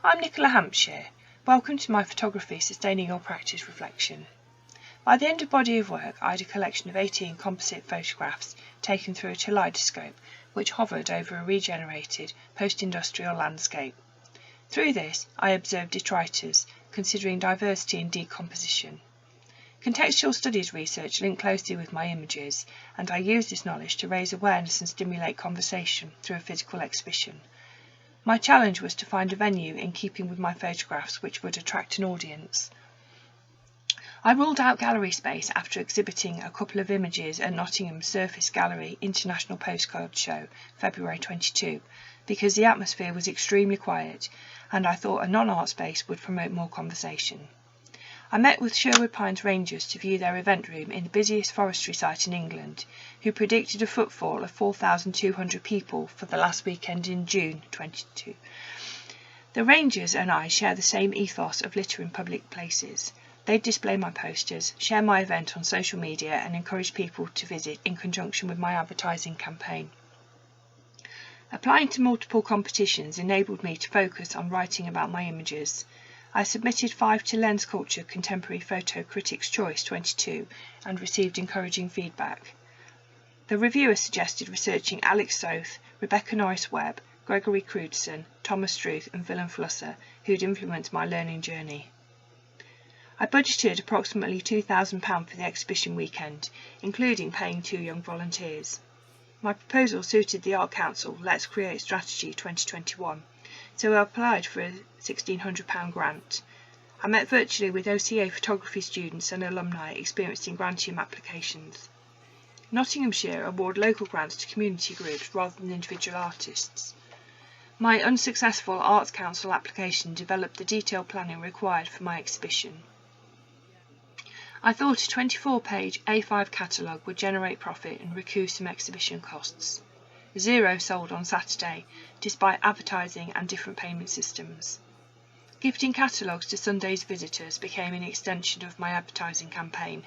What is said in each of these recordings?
I'm Nicola, Hampshire. Welcome to my Photography Sustaining Your Practice reflection. By the end of body of work, I had a collection of 18 composite photographs taken through a kaleidoscope which hovered over a regenerated post-industrial landscape. Through this, I observed detritus, considering diversity and decomposition. Contextual studies research linked closely with my images, and I used this knowledge to raise awareness and stimulate conversation through a physical exhibition. My challenge was to find a venue in keeping with my photographs which would attract an audience. I ruled out gallery space after exhibiting a couple of images at Nottingham's Surface Gallery International Postcard Show, February 22, because the atmosphere was extremely quiet and I thought a non-art space would promote more conversation. I met with Sherwood Pines Rangers to view their event room in the busiest forestry site in England, who predicted a footfall of 4,200 people for the last weekend in June 22. The Rangers and I share the same ethos of litter in public places. They display my posters, share my event on social media and encourage people to visit in conjunction with my advertising campaign. Applying to multiple competitions enabled me to focus on writing about my images. I submitted 5 to Lens Culture Contemporary Photo Critics' Choice 22 and received encouraging feedback. The reviewers suggested researching Alex Soth, Rebecca Norris-Webb, Gregory Crewdson, Thomas Struth and Willem Flusser, who'd influenced my learning journey. I budgeted approximately £2,000 for the exhibition weekend, including paying 2 young volunteers. My proposal suited the Art Council Let's Create Strategy 2021, so I applied for a £1,600 grant. I met virtually with OCA photography students and alumni experiencing Grantium applications. Nottinghamshire award local grants to community groups rather than individual artists. My unsuccessful Arts Council application developed the detailed planning required for my exhibition. I thought a 24-page A5 catalogue would generate profit and recoup some exhibition costs. 0 sold on Saturday, despite advertising and different payment systems. Gifting catalogues to Sunday's visitors became an extension of my advertising campaign.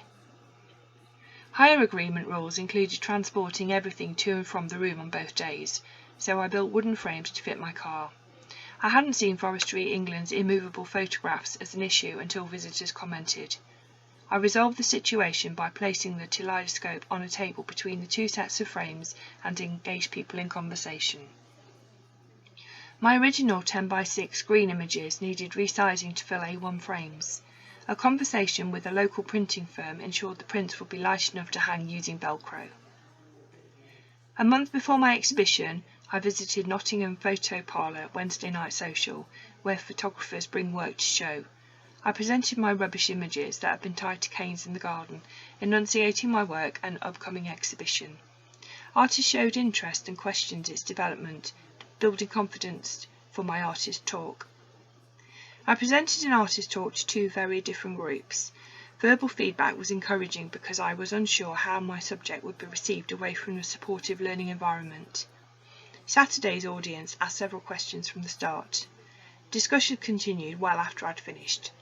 Hire agreement rules included transporting everything to and from the room on both days, so I built wooden frames to fit my car. I hadn't seen Forestry England's immovable photographs as an issue until visitors commented. I resolved the situation by placing the kaleidoscope on a table between the 2 sets of frames and engaged people in conversation. My original 10x6 green images needed resizing to fill A1 frames. A conversation with a local printing firm ensured the prints would be light enough to hang using Velcro. A month before my exhibition, I visited Nottingham Photo Parlour Wednesday Night Social, where photographers bring work to show. I presented my rubbish images that had been tied to canes in the garden, enunciating my work and upcoming exhibition. Artists showed interest and questioned its development, building confidence for my artist talk. I presented an artist talk to 2 very different groups. Verbal feedback was encouraging because I was unsure how my subject would be received away from a supportive learning environment. Saturday's audience asked several questions from the start. Discussion continued well after I'd finished.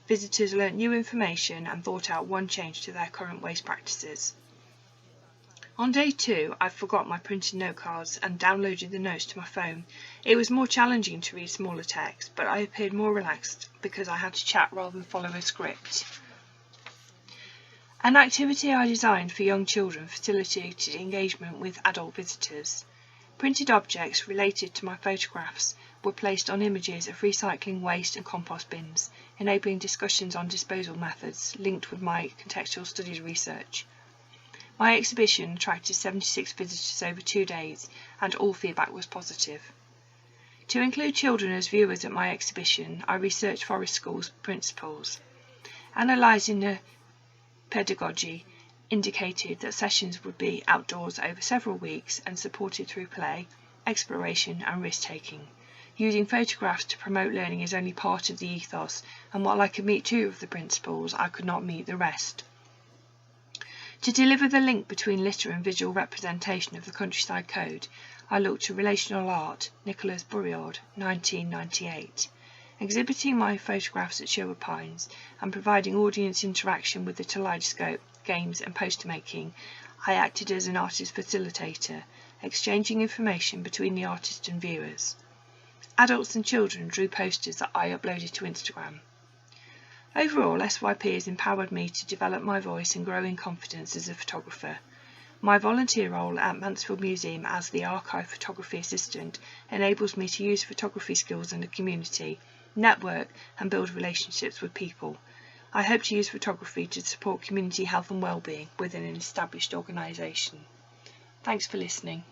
Visitors learnt new information and thought out one change to their current waste practices. On day 2, I forgot my printed note cards and downloaded the notes to my phone. It was more challenging to read smaller text, but I appeared more relaxed because I had to chat rather than follow a script. An activity I designed for young children facilitated engagement with adult visitors. Printed objects related to my photographs were placed on images of recycling waste and compost bins, enabling discussions on disposal methods linked with my contextual studies research. My exhibition attracted 76 visitors over 2 days, and all feedback was positive. To include children as viewers at my exhibition, I researched forest schools' principles. Analysing the pedagogy indicated that sessions would be outdoors over several weeks and supported through play, exploration and risk-taking. Using photographs to promote learning is only part of the ethos, and while I could meet 2 of the principles, I could not meet the rest. To deliver the link between litter and visual representation of the Countryside Code, I looked to Relational Art, Nicola's Burriard, 1998. Exhibiting my photographs at Sherwood Pines and providing audience interaction with the kaleidoscope, games and poster making, I acted as an artist facilitator, exchanging information between the artist and viewers. Adults and children drew posters that I uploaded to Instagram. Overall, SYP has empowered me to develop my voice and grow in confidence as a photographer. My volunteer role at Mansfield Museum as the archive photography assistant enables me to use photography skills in the community, network and build relationships with people. I hope to use photography to support community health and well-being within an established organisation. Thanks for listening.